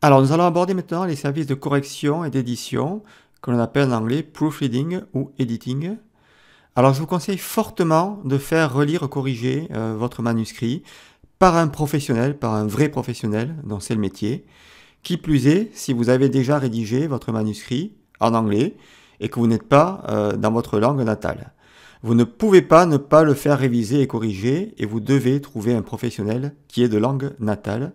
Alors, nous allons aborder maintenant les services de correction et d'édition, que l'on appelle en anglais proofreading ou editing. Alors, je vous conseille fortement de faire relire, corriger votre manuscrit par un professionnel, par un vrai professionnel dont c'est le métier. Qui plus est, si vous avez déjà rédigé votre manuscrit en anglais et que vous n'êtes pas dans votre langue natale. Vous ne pouvez pas ne pas le faire réviser et corriger et vous devez trouver un professionnel qui est de langue natale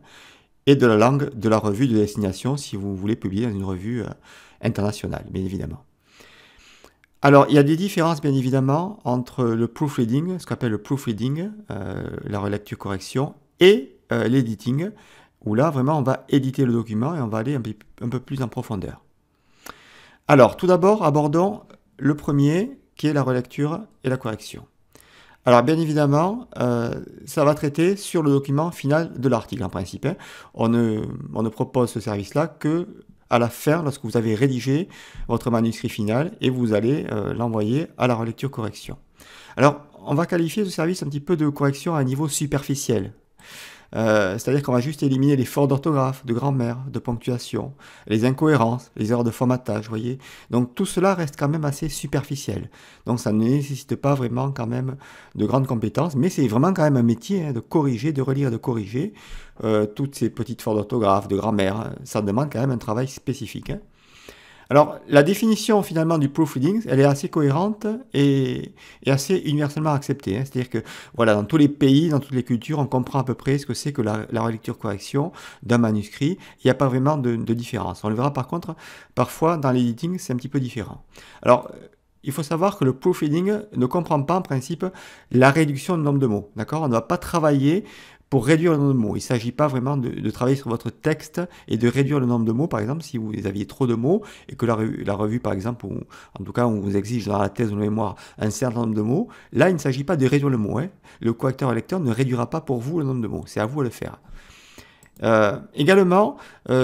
et de la langue de la revue de destination si vous voulez publier dans une revue internationale, bien évidemment. Alors, il y a des différences, bien évidemment, entre le proofreading, ce qu'on appelle le proofreading, la relecture-correction, et l'editing, où là, vraiment, on va éditer le document et on va aller un peu plus en profondeur. Alors, tout d'abord, abordons le premier, qui est la relecture et la correction. Alors, bien évidemment, ça va traiter sur le document final de l'article, en principe. Hein. On ne propose ce service-là que à la fin, lorsque vous avez rédigé votre manuscrit final et vous allez l'envoyer à la relecture-correction. Alors, on va qualifier ce service un petit peu de correction à un niveau superficiel. C'est-à-dire qu'on va juste éliminer les fautes d'orthographe, de grammaire, de ponctuation, les incohérences, les erreurs de formatage, vous voyez. Donc tout cela reste quand même assez superficiel. Donc ça ne nécessite pas vraiment quand même de grandes compétences, mais c'est vraiment quand même un métier hein, de corriger, de relire et de corriger toutes ces petites fautes d'orthographe, de grammaire. Ça demande quand même un travail spécifique. Hein. Alors, la définition finalement du proofreading, elle est assez cohérente et assez universellement acceptée. Hein. C'est-à-dire que, voilà, dans tous les pays, dans toutes les cultures, on comprend à peu près ce que c'est que la relecture-correction d'un manuscrit. Il n'y a pas vraiment de différence. On le verra par contre, parfois dans l'editing, c'est un petit peu différent. Alors, il faut savoir que le proofreading ne comprend pas en principe la réduction du nombre de mots. D'accord? On ne va pas travailler pour réduire le nombre de mots. Il ne s'agit pas vraiment de travailler sur votre texte et de réduire le nombre de mots. Par exemple, si vous aviez trop de mots et que la revue, par exemple, ou en tout cas, on vous exige dans la thèse ou le mémoire un certain nombre de mots, là, il ne s'agit pas de réduire le mot. Hein. Le correcteur et lecteur ne réduira pas pour vous le nombre de mots. C'est à vous de le faire. Également,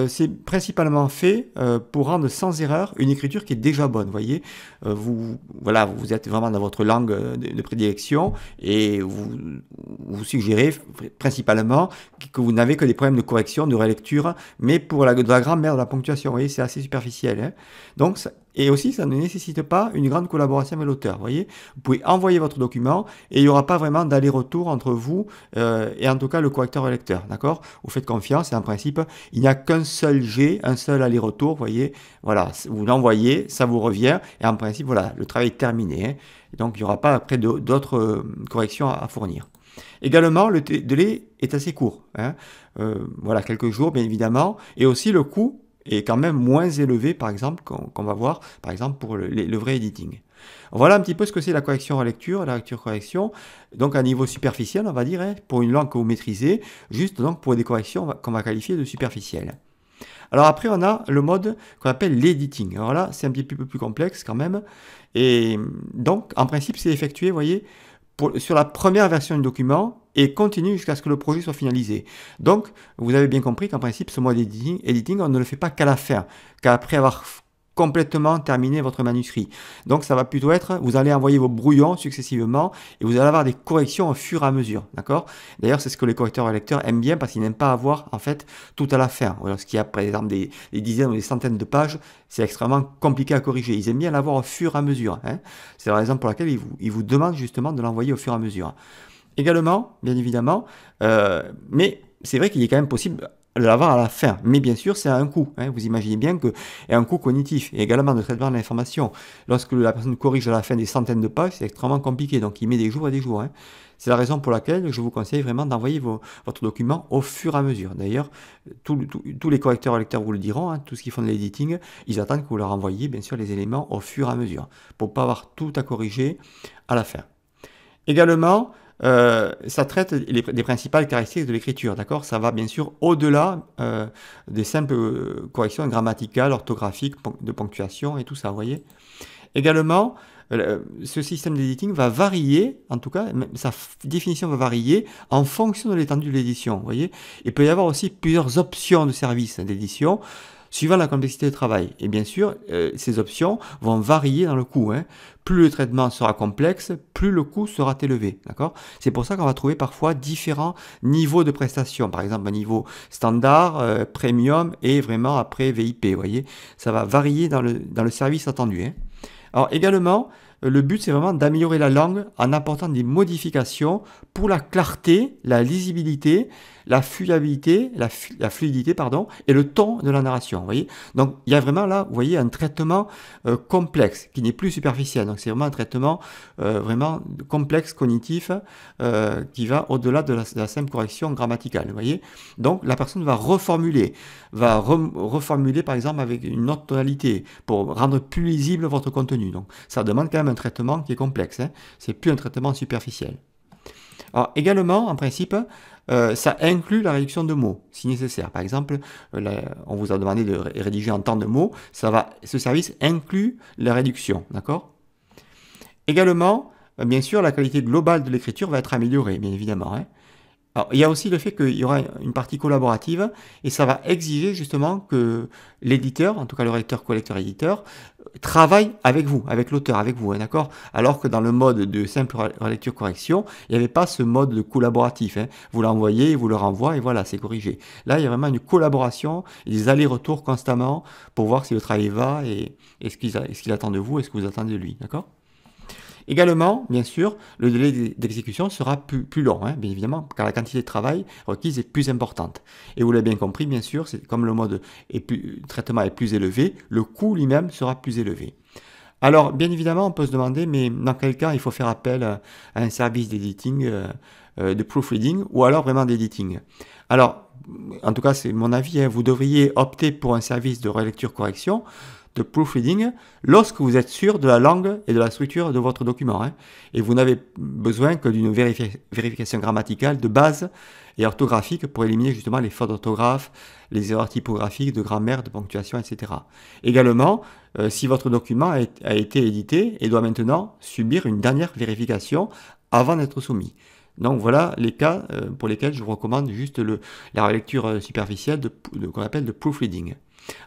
c'est principalement fait pour rendre sans erreur une écriture qui est déjà bonne. Vous voyez, voilà, vous êtes vraiment dans votre langue de prédilection et vous suggérez principalement que vous n'avez que des problèmes de correction, de relecture, mais pour de la grammaire, de la ponctuation. Vous voyez, c'est assez superficiel. Hein. Donc, et aussi, ça ne nécessite pas une grande collaboration avec l'auteur. Vous voyez, vous pouvez envoyer votre document et il n'y aura pas vraiment d'aller-retour entre vous et en tout cas le correcteur et le lecteur. D'accord? Vous faites confiance et en principe, il n'y a qu'un seul jet, un seul aller-retour. Vous voyez, voilà, vous l'envoyez, ça vous revient et en principe, voilà, le travail est terminé. Hein. Et donc, il n'y aura pas après d'autres corrections à fournir. Également, le délai est assez court. Hein. Voilà, quelques jours, bien évidemment. Et aussi, le coût est quand même moins élevé, par exemple, qu'on va voir, par exemple, pour le vrai editing. Voilà un petit peu ce que c'est la correction-relecture, la lecture-correction, donc à niveau superficiel, on va dire, hein, pour une langue que vous maîtrisez, juste donc pour des corrections qu'on va qualifier de superficielles. Alors après, on a le mode qu'on appelle l'editing. Alors là, c'est un petit peu plus complexe quand même, et donc, en principe, c'est effectué, vous voyez, sur la première version du document et continue jusqu'à ce que le projet soit finalisé. Donc, vous avez bien compris qu'en principe, ce mode editing, on ne le fait pas qu'à la fin, qu'après avoir complètement terminé votre manuscrit. Donc, ça va plutôt être, vous allez envoyer vos brouillons successivement et vous allez avoir des corrections au fur et à mesure. D'accord? D'ailleurs, c'est ce que les correcteurs et lecteurs aiment bien parce qu'ils n'aiment pas avoir, en fait, tout à la fin. Lorsqu'il y a, par exemple, des dizaines ou des centaines de pages, c'est extrêmement compliqué à corriger. Ils aiment bien l'avoir au fur et à mesure. Hein. C'est la raison pour laquelle ils vous demandent justement de l'envoyer au fur et à mesure. Également, bien évidemment, mais c'est vrai qu'il est quand même possible de l'avoir à la fin. Mais bien sûr, c'est à un coût. Hein. Vous imaginez bien qu'il y a un coût cognitif et également de traitement de l'information. Lorsque la personne corrige à la fin des centaines de pages, c'est extrêmement compliqué. Donc, il met des jours et des jours. Hein. C'est la raison pour laquelle je vous conseille vraiment d'envoyer votre document au fur et à mesure. D'ailleurs, tous les correcteurs et lecteurs vous le diront, hein, tout ce qu'ils font de l'editing, ils attendent que vous leur envoyiez, bien sûr, les éléments au fur et à mesure, pour ne pas avoir tout à corriger à la fin. Également, ça traite des principales caractéristiques de l'écriture, d'accord? Ça va bien sûr au-delà des simples corrections grammaticales, orthographiques, de ponctuation et tout ça, vous voyez? Également, ce système d'editing va varier, en tout cas, sa définition va varier en fonction de l'étendue de l'édition, vous voyez? Il peut y avoir aussi plusieurs options de services d'édition. suivant la complexité de travail. Et bien sûr, ces options vont varier dans le coût, hein. Plus le traitement sera complexe, plus le coût sera élevé. D'accord? C'est pour ça qu'on va trouver parfois différents niveaux de prestations. Par exemple, un niveau standard, premium et vraiment après VIP. Vous voyez, ça va varier dans le service attendu, hein. Alors également, le but c'est vraiment d'améliorer la langue en apportant des modifications pour la clarté, la lisibilité, la fluidité, pardon, et le ton de la narration. Vous voyez, donc il y a vraiment là, vous voyez, un traitement complexe qui n'est plus superficiel. Donc c'est vraiment un traitement vraiment complexe cognitif qui va au-delà de la simple correction grammaticale. Vous voyez, donc la personne va reformuler, reformuler par exemple avec une autre tonalité pour rendre plus lisible votre contenu. Donc ça demande quand même un traitement qui est complexe, hein. C'est plus un traitement superficiel. Alors également, en principe, ça inclut la réduction de mots, si nécessaire. Par exemple, on vous a demandé de rédiger en temps de mots, ce service inclut la réduction, d'accord? Également, bien sûr, la qualité globale de l'écriture va être améliorée, bien évidemment, hein. Alors, il y a aussi le fait qu'il y aura une partie collaborative et ça va exiger justement que l'éditeur, en tout cas le rédacteur, collecteur, éditeur, travaille avec vous, avec l'auteur, avec vous, hein, d'accord? Alors que dans le mode de simple relecture-correction, il n'y avait pas ce mode de collaboratif, hein. Vous l'envoyez, il vous le renvoie et voilà, c'est corrigé. Là, il y a vraiment une collaboration, des allers-retours constamment pour voir si le travail va et ce qu'il attend de vous et ce que vous attendez de lui, d'accord? Également, bien sûr, le délai d'exécution sera plus long, hein, bien évidemment, car la quantité de travail requise est plus importante. Et vous l'avez bien compris, bien sûr, c'est comme le mode traitement est plus élevé, le coût lui-même sera plus élevé. Alors, bien évidemment, on peut se demander, mais dans quel cas il faut faire appel à un service d'editing, de proofreading, ou alors vraiment d'editing? Alors, en tout cas, c'est mon avis, hein, vous devriez opter pour un service de relecture-correction, de proofreading, lorsque vous êtes sûr de la langue et de la structure de votre document, hein, et vous n'avez besoin que d'une vérification grammaticale de base et orthographique pour éliminer justement les fautes d'orthographe, les erreurs typographiques, de grammaire, de ponctuation, etc. Également, si votre document a été édité et doit maintenant subir une dernière vérification avant d'être soumis. Donc voilà les cas pour lesquels je vous recommande juste la relecture superficielle qu'on appelle de proofreading.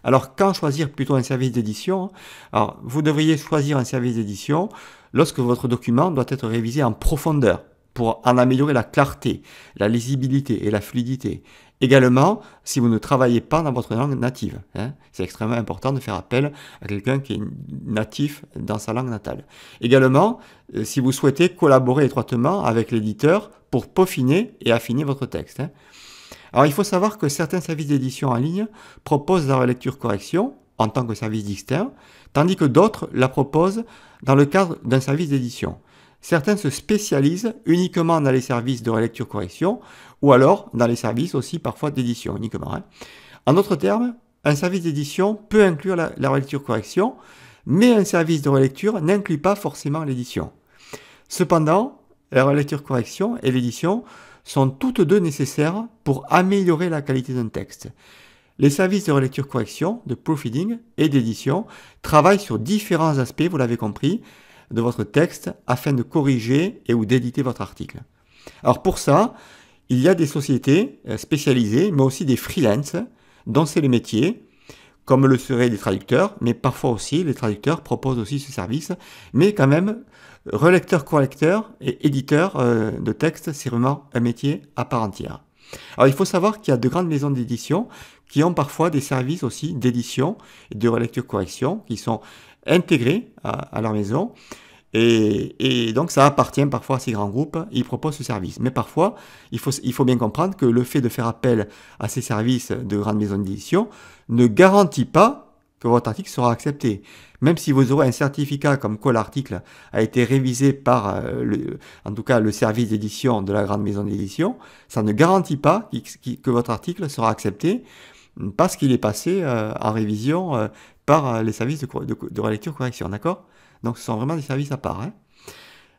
Alors, quand choisir plutôt un service d'édition? Alors, vous devriez choisir un service d'édition lorsque votre document doit être révisé en profondeur pour en améliorer la clarté, la lisibilité et la fluidité. Également, si vous ne travaillez pas dans votre langue native, hein, c'est extrêmement important de faire appel à quelqu'un qui est natif dans sa langue natale. Également, si vous souhaitez collaborer étroitement avec l'éditeur pour peaufiner et affiner votre texte, hein. Alors, il faut savoir que certains services d'édition en ligne proposent la relecture-correction en tant que service distinct, tandis que d'autres la proposent dans le cadre d'un service d'édition. Certains se spécialisent uniquement dans les services de relecture-correction ou alors dans les services aussi parfois d'édition uniquement, hein. En d'autres termes, un service d'édition peut inclure la relecture-correction, mais un service de relecture n'inclut pas forcément l'édition. Cependant, la relecture-correction et l'édition sont toutes deux nécessaires pour améliorer la qualité d'un texte. Les services de relecture-correction, de proofreading et d'édition travaillent sur différents aspects, vous l'avez compris, de votre texte afin de corriger et ou d'éditer votre article. Alors pour ça, il y a des sociétés spécialisées, mais aussi des freelances, dont c'est le métier, comme le seraient des traducteurs, mais parfois aussi les traducteurs proposent aussi ce service, mais quand même, relecteur-correcteur et éditeur de texte, c'est vraiment un métier à part entière. Alors il faut savoir qu'il y a de grandes maisons d'édition qui ont parfois des services aussi d'édition et de relecture-correction qui sont intégrés à leur maison. Et donc ça appartient parfois à ces grands groupes, ils proposent ce service. Mais parfois, il faut bien comprendre que le fait de faire appel à ces services de grandes maisons d'édition ne garantit pas que votre article sera accepté. Même si vous aurez un certificat comme quoi l'article a été révisé par, en tout cas, le service d'édition de la grande maison d'édition, ça ne garantit pas que votre article sera accepté parce qu'il est passé en révision par les services de relecture-correction, d'accord? Donc, ce sont vraiment des services à part, hein.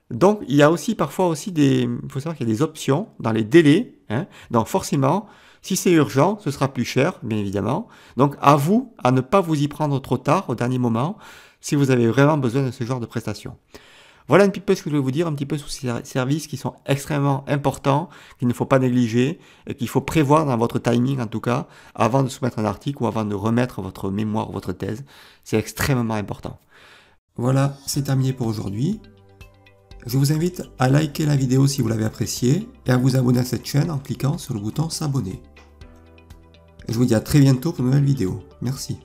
Donc, il y a aussi parfois il faut savoir qu'il y a des options dans les délais, hein. Donc, forcément, si c'est urgent, ce sera plus cher, bien évidemment. Donc, à vous, à ne pas vous y prendre trop tard, au dernier moment, si vous avez vraiment besoin de ce genre de prestations. Voilà un petit peu ce que je voulais vous dire, un petit peu sur ces services qui sont extrêmement importants, qu'il ne faut pas négliger, et qu'il faut prévoir dans votre timing en tout cas, avant de soumettre un article ou avant de remettre votre mémoire ou votre thèse. C'est extrêmement important. Voilà, c'est terminé pour aujourd'hui. Je vous invite à liker la vidéo si vous l'avez appréciée et à vous abonner à cette chaîne en cliquant sur le bouton s'abonner. Je vous dis à très bientôt pour une nouvelle vidéo. Merci.